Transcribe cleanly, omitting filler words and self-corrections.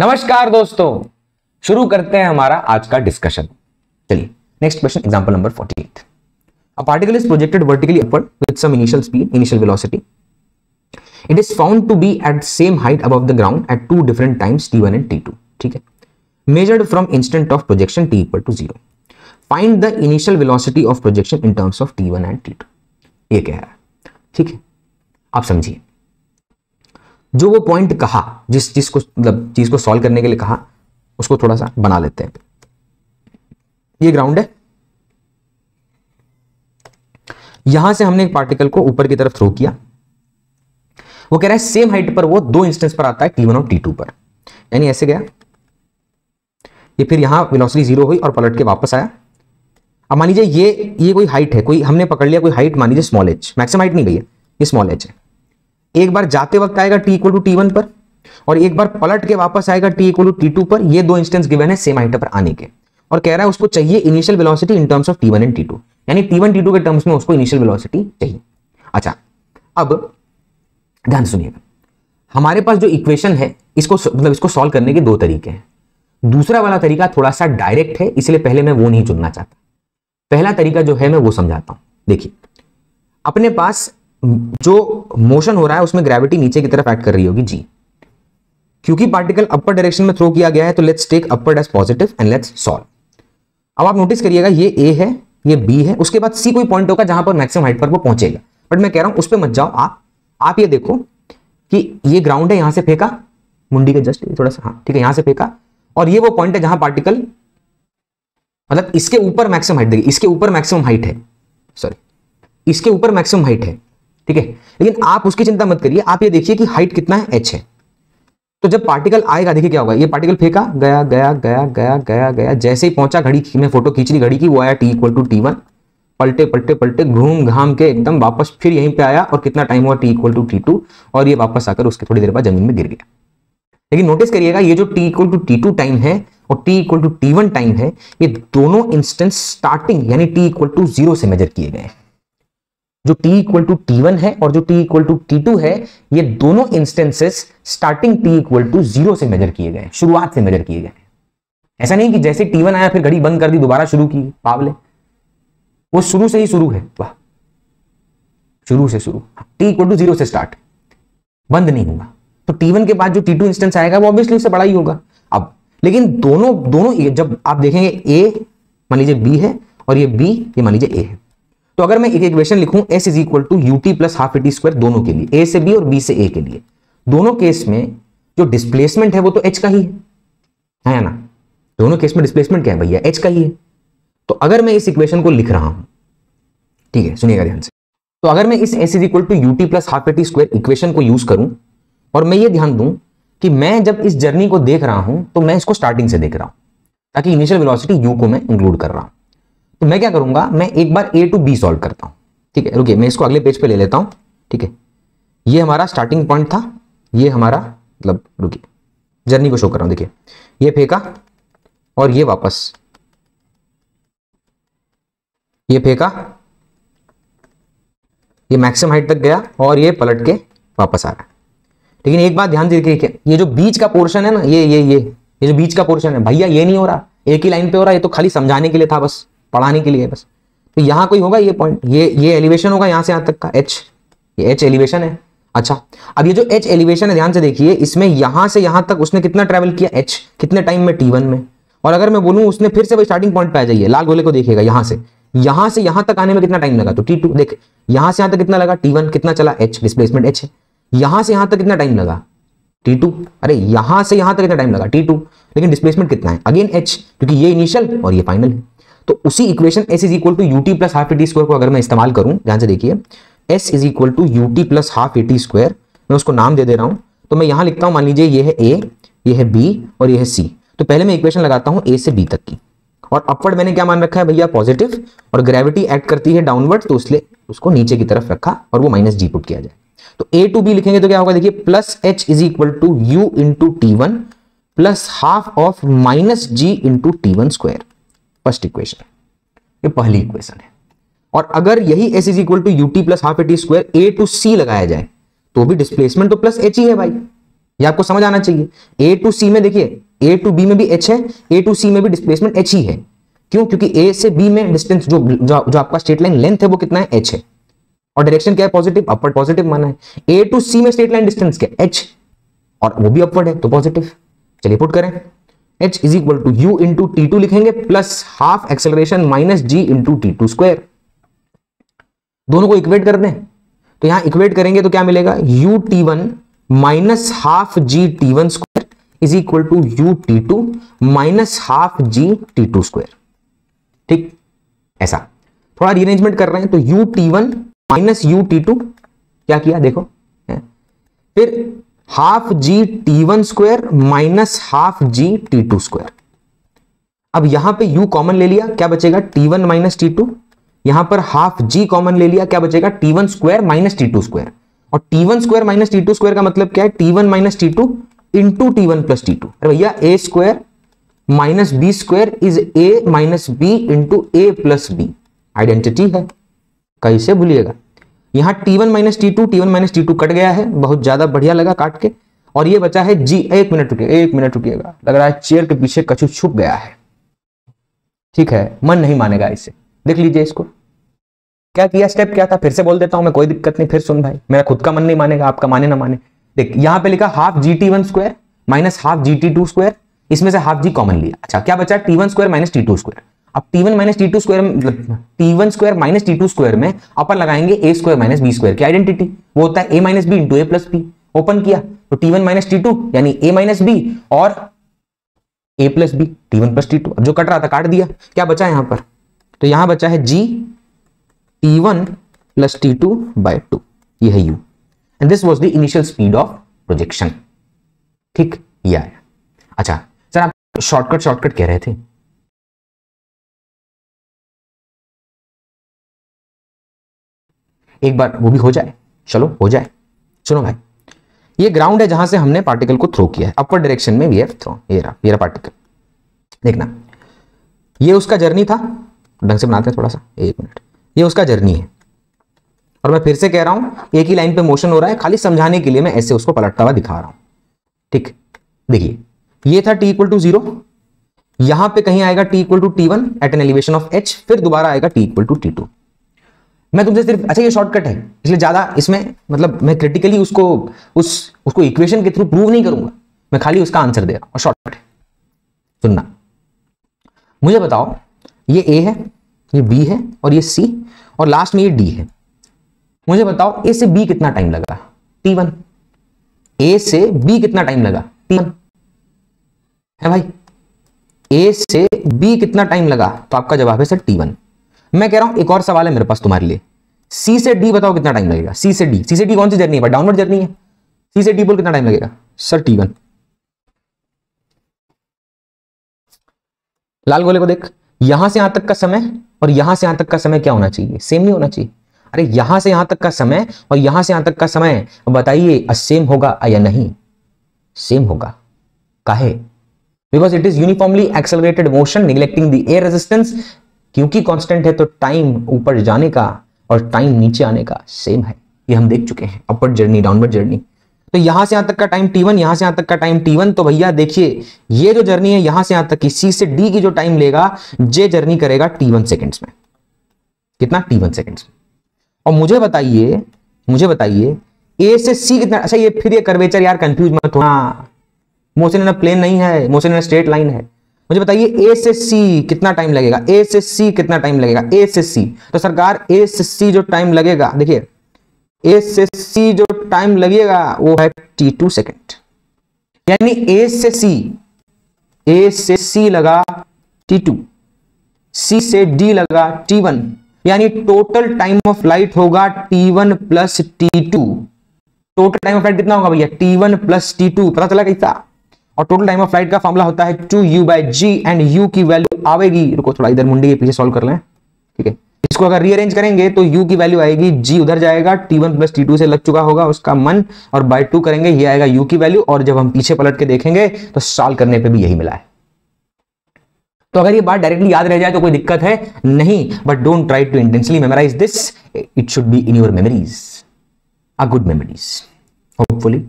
नमस्कार दोस्तों, शुरू करते हैं हमारा आज का डिस्कशन। चलिए next question, example number 48। A particle is projected vertically upward with some initial speed, initial velocity. It is found to be at same height above the ground at two different times t1 and t2. ठीक है, measured from instant of projection t equal to 0. Find the initial velocity of projection in terms of t1 and t2. ये कह रहा है. ठीक है, आप समझिए, जो वो पॉइंट कहा, जिस चीज को सॉल्व करने के लिए कहा, उसको थोड़ा सा बना लेते हैं. ये ग्राउंड है, यहां से हमने एक पार्टिकल को ऊपर की तरफ थ्रो किया. वो कह रहा है सेम हाइट पर वो दो इंस्टेंस पर आता है, t1 और t2 पर. यानी ऐसे गया, ये फिर यहां वेलोसिटी 0 हुई और पलट के वापस आया. अब मान लीजिए ये कोई हाइट है, कोई हमने पकड़ लिया कोई हाइट, मान लीजिए स्मॉल h, मैक्सिमम हाइट नहीं भैया, ये स्मॉल h है. एक बार जाते वक्त आएगा t इक्वल टू t1 पर, और एक बार पलट के वापस आएगा t इक्वल टू t2 पर. ये दो इंस्टेंस गिवन है सेम हाइट पर आने के, और कह रहा है उसको चाहिए initial velocity in terms of t1 and t2. यानी t1 t2 के टर्म्स में उसको इनिशियल वेलोसिटी चाहिए. अच्छा, अब ध्यान सुनिएगा, हमारे पास जो इक्वेशन है इसको सॉल्व करने के दो तरीके हैं. दूसरा वाला तरीका थोड़ा सा डायरेक्ट है, इसलिए पहले मैं वो नहीं चुनना चाहता. पहला तरीका जो है मैं वो समझाता हूं. देखिए, अपने पास जो मोशन हो रहा है उसमें ग्रेविटी नीचे की तरफ एक्ट कर रही होगी g. क्योंकि पार्टिकल अपर डायरेक्शन में थ्रो किया गया है तो let's take upward as positive and let's solve. अब आप नोटिस करिएगा, ये a है, ये b है, उसके बाद c कोई पॉइंट होगा जहां पर मैक्सिमम हाइट पर वो पहुंचेगा. बट मैं कह रहा हूं उस पर मत जाओ. आप ये देखो कि ये ग्राउंड है, यहां से फेंका मुंडी के जस्ट थोड़ा सा, हाँ ठीक है, यहां से फेंका, और ये वो पॉइंट है जहां पार्टिकल, मतलब इसके ऊपर मैक्सिमम हाइट, देखिए इसके ऊपर मैक्सिमम हाइट है, सॉरी इसके ऊपर मैक्सिमम हाइट है. ठीक है, लेकिन आप उसकी चिंता मत करिए, आप ये देखिए कि हाइट कितना है, h है. तो जब पार्टिकल आएगा, देखिए क्या होगा, ये पार्टिकल फेंका, गया गया गया गया गया गया, जैसे ही पहुंचा, घड़ी में फोटो खींच ली घड़ी की, वो आया t इक्वल टू t1, पलटे पलटे पलटे घूम घाम के एकदम वापस फिर यहीं पे आया, और कितना टाइम हुआ, t इक्वल टू t2, और ये वापस आकर उसके थोड़ी देर बाद जमीन में गिर गया. लेकिन नोटिस करिएगा, ये जो t equal to t2 time है और t equal to t1 time है, ये दोनों इंस्टेंस स्टार्टिंग यानी t इक्वल टू 0 से मेजर किए गए. जो t इक्वल टू t1 है और जो t इक्वल टू t2 है, ये दोनों instances starting t equal to 0 से मेजर किए गए, शुरुआत से मेजर किए गए. ऐसा नहीं कि जैसे t1 आया फिर घड़ी बंद कर दी दोबारा शुरू की, पावले, वो शुरू से ही शुरू है. वाह, शुरू से शुरू, t इक्वल टू 0 से स्टार्ट, बंद नहीं होगा. तो t1 के बाद जो t2 इंस्टेंस आएगा वो ऑब्वियसली उससे बड़ा ही होगा. अब लेकिन दोनों जब आप देखेंगे, a मान लीजिए b है और ये b ये मान लीजिए a है, तो अगर मैं एक इक्वेशन लिखूं s is equal to ut plus half at square, दोनों के लिए, a से b और b से a के लिए, दोनों केस में जो डिस्प्लेसमेंट है वो तो h का ही है ना. दोनों केस में डिस्प्लेसमेंट क्या है भैया, h का ही है. तो अगर मैं इस इक्वेशन को लिख रहा हूं, ठीक है सुनिएगा ध्यान से, तो अगर मैं इस s is equal to ut plus half at square equation को यूज करूं, और मैं ये ध्यान दूं कि मैं जब इस जर्नी को देख रहा हूं तो मैं इसको स्टार्टिंग से देख रहा हूं, ताकि इनिशियल वेलोसिटी u को मैं इंक्लूड कर रहा हूं. तो मैं क्या करूंगा, मैं एक बार a टू b सॉल्व करता हूं. ठीक है, रुकिए मैं इसको अगले पेज पे ले लेता हूं. ठीक है, ये हमारा स्टार्टिंग पॉइंट था, ये हमारा मतलब, रुकिए जर्नी को शो कर रहा हूं. देखिए ये फेंका और ये वापस, ये फेंका, ये मैक्सिमम हाइट तक गया और ये पलट के वापस आ रहा है. लेकिन एक बात ध्यान से देखिए, ये जो बीच का पोर्शन है ना, ये जो बीच का पोर्शन है भैया, ये नहीं हो रहा, एक ही लाइन पे हो रहा है. ये तो खाली समझाने के लिए था, बस पढ़ाने के लिए बस. तो यहां कोई होगा ये पॉइंट, ये एलिवेशन होगा यहां से यहां तक का h, ये h एलिवेशन है. अच्छा, अब ये जो h एलिवेशन है ध्यान से देखिए, इसमें यहां से यहां तक उसने कितना ट्रेवल किया, h कितने टाइम में, t1 में. और अगर मैं बोलूं उसने फिर से वही स्टार्टिंग पॉइंट पे आ जाइए, लाल गोले को देखिएगा, यहां से यहां तक आने में कितना टाइम लगा, तो t2. देख यहां से यहां तक कितना लगा, t1 कितना चला, h डिस्प्लेसमेंट h है. यहां से यहां तक कितना टाइम लगा, t2. अरे यहां से यहां तक कितना टाइम लगा, t2. लेकिन डिस्प्लेसमेंट कितना है, अगेन h, क्योंकि ये इनिशियल और ये फाइनल है. तो उसी equation s is equal to ut plus half at square को अगर मैं इस्तेमाल करूं, ध्यान से देखिए, s is equal to ut plus half at square, मैं उसको नाम दे रहा हूं. तो मैं यहां लिखता हूं, मान लीजिए ये है a, ये है b और ये है c. तो पहले मैं इक्वेशन लगाता हूं a से b तक की, और अपवर्ड मैंने क्या मान रखा है भैया, पॉजिटिव, और ग्रेविटी एक्ट करती है डाउनवर्ड, तो इसलिए उसको नीचे की तरफ रखा और वो माइनस g पुट किया जाए. तो a टू b लिखेंगे तो क्या होगा, देखिए plus h is equal to u into t1 plus half of minus g into t1 square. First equation, ये पहली इक्वेशन है. और अगर यही s is equal to ut plus half at square a to c लगाया जाए, तो भी डिस्प्लेसमेंट तो प्लस h ही है भाई. ये आपको समझ आना चाहिए। ए टू सी में देखिए, ए टू बी में भी एच है, ए टू सी में भी डिस्प्लेसमेंट एच ही है। क्यों? क्योंकि ए से बी में डिस्टेंस जो आपका स्ट्रेट लाइन लेंथ है वो कितना है? एच है। और डायरेक्शन क्या है? पॉजिटिव, अपवर्ड पॉजिटिव माना है। ए टू सी में स्ट्रेट लाइन डिस्टेंस क्या? एच, और वो भी अपवर्ड है तो पॉजिटिव। चलिए पुट करें, h is equal to u into t two लिखेंगे plus half acceleration minus g into t two square. दोनों को इक्वेट कर दें तो यहां इक्वेट करेंगे तो क्या मिलेगा? U t one minus half g t one square is equal to u t two minus half g t two square. ठीक, ऐसा थोड़ा रीअरेंजमेंट कर रहे हैं तो u t one minus u t two क्या किया देखो, फिर half g t one square minus half g t two square. अब यहां पे u कॉमन ले लिया, क्या बचेगा? t1 minus t to. यहां पर हाफ g कॉमन ले लिया, क्या बचेगा? t1 square minus t two square. और t1 square minus t two square का मतलब क्या है? t1 minus t two into t one plus T two. अरे भैया a square minus b square is a minus b into a plus b, identity है, कैसे भूलिएगा। यहां t1 minus t two, t1 minus t two cut गया है, बहुत ज्यादा बढ़िया लगा काट के, और ये बचा है g। एक मिनट रुकिएगा, लग रहा है चेयर के पीछे कछु छुप गया है। ठीक है, मन नहीं मानेगा इसे, देख लीजिए इसको। क्या किया, स्टेप क्या था, फिर से बोल देता हूं मैं, कोई दिक्कत नहीं, फिर सुन भाई, मेरा खुद का मन नहीं मानेगा, आपका माने ना माने। देख यहां पे लिखा half g t one square minus half g t two square, इसमें से हाफ जी कॉमन लिया। अच्छा, क्या बचा? T one square minus t two square. अब t one minus t two square, t one square minus t two square में अपन लगाएंगे a square minus b square की आइडेंटिटी, वो होता है a minus b into a plus b. Open किया तो टी1 माइनस टी टू यानी ए माइनस बी और A plus B, T one plus T two. अब जो कट रहा था काट दिया, क्या बचा यहां पर? तो यहां बचा है G T one plus T two by two, ये है U, and this was the initial speed of projection. ठीक, ये आया। अच्छा सर आप शॉर्टकट कह रहे थे, एक बार वो भी हो जाए, चलो हो जाए। सुनो भाई, ये ग्राउंड है जहां से हमने पार्टिकल को थ्रो किया है, अपवर्ड डायरेक्शन में वी हैव थ्रो। ये रहा पार्टिकल, देखना ये उसका जर्नी था, ढंग से बनाते हैं थोड़ा सा, एक मिनट, ये उसका जर्नी है। और मैं फिर से कह रहा हूं एक ही लाइन पे मोशन हो रहा है, खाली समझाने के लिए मैं ऐसे उसको पलटता हुआ दिखा रहा हूं। ठीक, देखिए ये था t इक्वल टू 0, यहां पे कहीं आएगा t equal to t1 at an elevation of h, फिर दोबारा आएगा t इक्वल टू t2। मैं तुमसे सिर्फ, अच्छा ये शॉर्टकट है इसलिए ज्यादा इसमें मतलब मैं क्रिटिकली उसको इक्वेशन के थ्रू प्रूव नहीं करूंगा, मैं खाली उसका आंसर दे रहा हूं और शॉर्टकट है। सुनना, मुझे बताओ ये A है, ये B है और ये C और लास्ट में ये D है। मुझे बताओ A से B कितना टाइम लगा? T1। A से B कितना टाइम लगा? T1 है भाई। A से B कितना टाइम लगा? तो आपका जवाब है सर T1। मैं कह रहा हूं एक और सवाल है मेरे पास तुम्हारे लिए, C से D बताओ कितना टाइम लगेगा? C से D कौन सी जर्नी है? डाउनवर्ड जर्नी है। C से D बोल कितना टाइम लगेगा? Sir T1। लाल गोले को देख, यहां से यहां तक का समय और यहां से यहां तक का समय क्या होना चाहिए? सेम नहीं होना चाहिए। अरे यहां से यहां तक का समय और यहां से यहां तक का समय बताइए सेम होगा या नहीं? सेम होगा। काहे? Because it is uniformly accelerated motion neglecting the air resistance. क्योंकि कांस्टेंट है तो टाइम ऊपर जाने का और टाइम नीचे आने का सेम है, ये हम देख चुके हैं, अपवर्ड जर्नी डाउनवर्ड जर्नी। तो यहां से यहां तक का टाइम T1, यहां से यहां तक का टाइम T1, तो भैया देखिए ये जो जर्नी है यहां से यहां तक की, C से D की जो टाइम लेगा, जे जर्नी करेगा T1 सेकेंड्स में। कितना? T1 सेकेंड्स में। और मुझे बताइए A से C कितना? अच्छा ये फिर ये कर्वेचर यार कंफ्यूज मत होना, मोशन इन अ प्लेन नहीं है, motion in a straight line है। मुझे बताइए A से C कितना टाइम लगेगा? A से C कितना टाइम लगेगा? A से C, तो सरकार A से C जो टाइम लगेगा, देखिए A से C जो टाइम लगेगा वो है T2 सेकेंड। यानी A से C लगा T2, C से D लगा T1, यानी टोटल टाइम ऑफ लाइट होगा T1 plus T2। Total time of light कितना होगा भैया? T1 plus T2। पता चला कैसा? और टोटल टाइम ऑफ लाइट का फॉर्मूला होता है 2u by g, and u की वैल्यू आवेगी, रुको थोड़ा इधर मुंडी के पीछे सॉल्व कर लें, ठीक है। इसको अगर रीअरेंज करेंगे तो u की वैल्यू आएगी, g उधर जाएगा, T1 प्लस T2 से लग चुका होगा उसका मन, और बाय 2 करेंगे, ये आएगा u की वैल्यू, और जब हम पीछे पलट के देखेंगे तो सॉल्व करने पे भी यही मिला है। तो अगर ये बात डायरेक्टली याद रह जाए तो कोई दिक्कत है नहीं, but don't try to intentionally memorise this, it should be in your memories, a good memories hopefully.